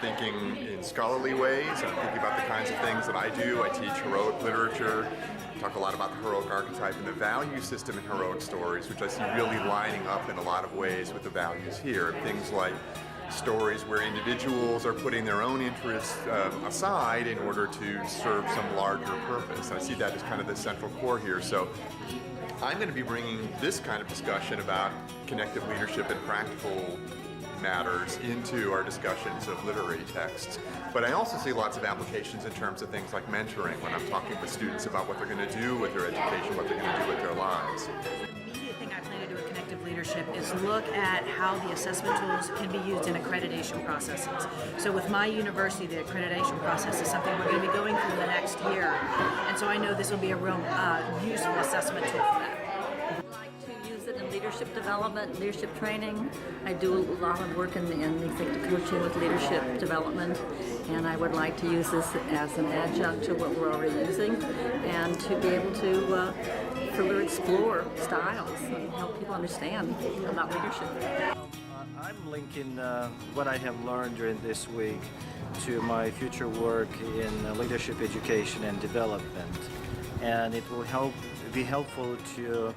thinking in scholarly ways. I'm thinking about the kinds of things that I do. I teach heroic literature, talk a lot about the heroic archetype and the value system in heroic stories, which I see really lining up in a lot of ways with the values here. Things like stories where individuals are putting their own interests aside in order to serve some larger purpose. I see that as kind of the central core here. So I'm going to be bringing this kind of discussion about connective leadership and practical matters into our discussions of literary texts. But I also see lots of applications in terms of things like mentoring when I'm talking with students about what they're going to do with their education, what they're going to do with their lives. The immediate thing I plan to do with connective leadership is look at how the assessment tools can be used in accreditation processes. So with my university, the accreditation process is something we're going to be going through the next year. And so I know this will be a real useful assessment tool for that. Leadership development, leadership training. I do a lot of work in executive coaching with leadership development, and I would like to use this as an adjunct to what we're already using, and to be able to further explore styles and help people understand about leadership. I'm linking what I have learned during this week to my future work in leadership education and development, and it will be helpful to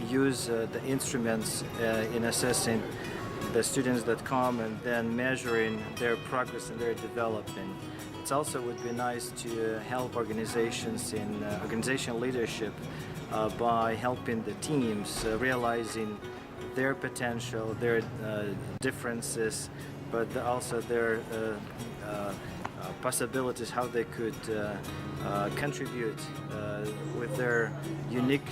use the instruments in assessing the students that come and then measuring their progress and their development. It also would be nice to help organizations in organizational leadership by helping the teams realizing their potential, their differences, but also their possibilities, how they could contribute with their unique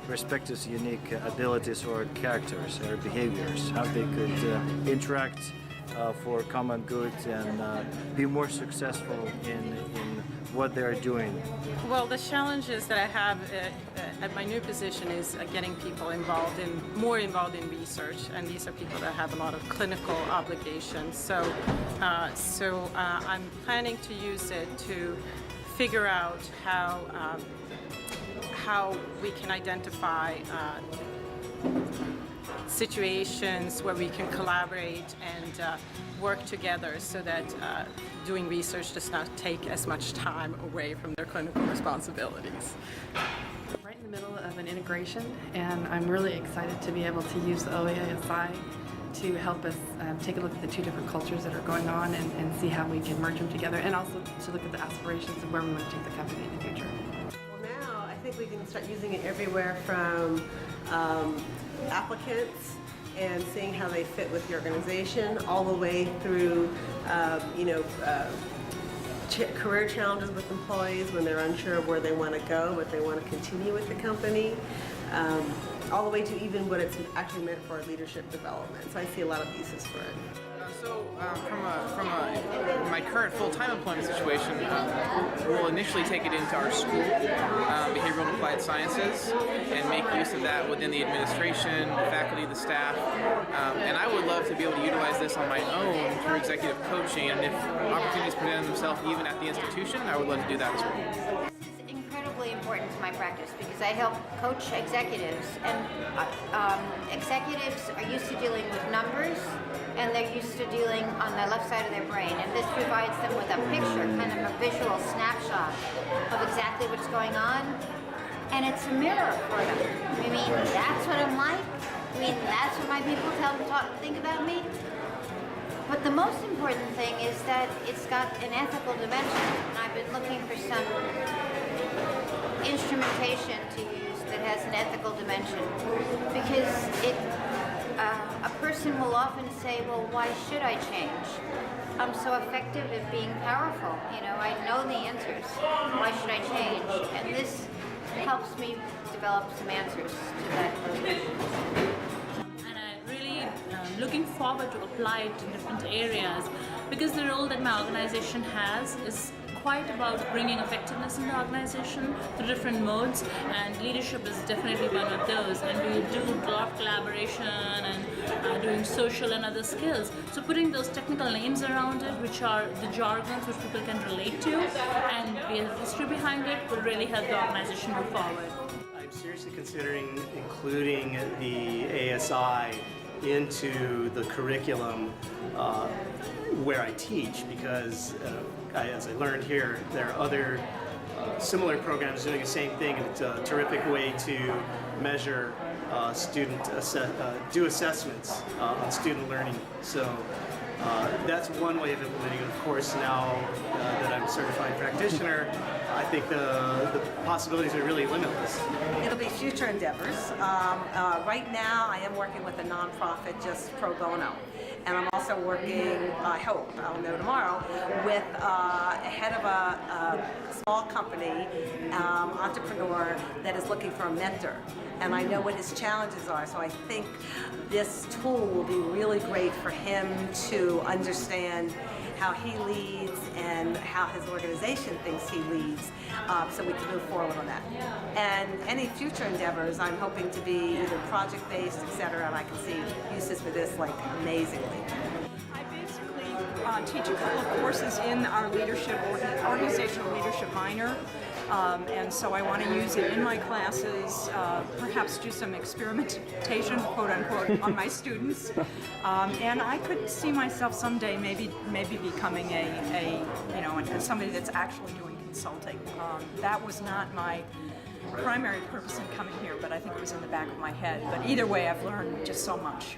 perspectives, unique abilities or characters or behaviors, how they could interact for common good and be more successful in what they're doing. Well, the challenges that I have at my new position is getting people more involved in research, and these are people that have a lot of clinical obligations. So I'm planning to use it to figure out how we can identify situations where we can collaborate and work together so that doing research does not take as much time away from their clinical responsibilities. Right in the middle of an integration, and I'm really excited to be able to use the OASI to help us take a look at the two different cultures that are going on and see how we can merge them together, and also to look at the aspirations of where we want to take the company in the future. Well, now I think we can start using it everywhere from applicants and seeing how they fit with the organization, all the way through career challenges with employees when they're unsure of where they want to go, but they want to continue with the company, all the way to even what it's actually meant for leadership development. So I see a lot of uses for it. From my current full-time employment situation, we'll initially take it into our school, behavioral and applied sciences, and make use of that within the administration, the faculty, the staff. And I would love to be able to utilize this on my own through executive coaching, and if opportunities present themselves even at the institution, I would love to do that as well. Incredibly important to my practice because I help coach executives, and executives are used to dealing with numbers, and they're used to dealing on the left side of their brain, and this provides them with a picture, kind of a visual snapshot of exactly what's going on, and it's a mirror for them. I mean, that's what I'm like. I mean, that's what my people think about me. But the most important thing is that it's got an ethical dimension, and I've been looking for some instrumentation to use that has an ethical dimension, because a person will often say, well, why should I change? I'm so effective at being powerful. You know, I know the answers. Why should I change? And this helps me develop some answers to that question. And I really looking forward to apply it in different areas, because the role that my organization has is quite about bringing effectiveness in the organization through different modes, and leadership is definitely one of those, and we do a lot of collaboration and doing social and other skills. So putting those technical names around it, which are the jargons which people can relate to, and the history behind it, will really help the organization move forward. I'm seriously considering including the ASI into the curriculum where I teach, because as I learned here, there are other similar programs doing the same thing, and it's a terrific way to measure do assessments on student learning. So that's one way of implementing it. Of course, now that I'm a certified practitioner, I think the possibilities are really limitless. It'll be future endeavors. Right now, I am working with a nonprofit, just pro bono. And I'm also working, I hope, I'll know tomorrow, with a head of a small company, entrepreneur, that is looking for a mentor. And I know what his challenges are, so I think this tool will be really great for him to understand how he leads and how his organization thinks he leads, so we can move forward on that. And any future endeavors, I'm hoping to be either project-based, etc., and I can see uses for this like amazingly. I basically teach a couple of courses in our organizational leadership minor. And so I want to use it in my classes, perhaps do some experimentation, quote unquote, on my students. And I could see myself someday maybe becoming somebody that's actually doing consulting. That was not my primary purpose in coming here, but I think it was in the back of my head. But either way, I've learned just so much.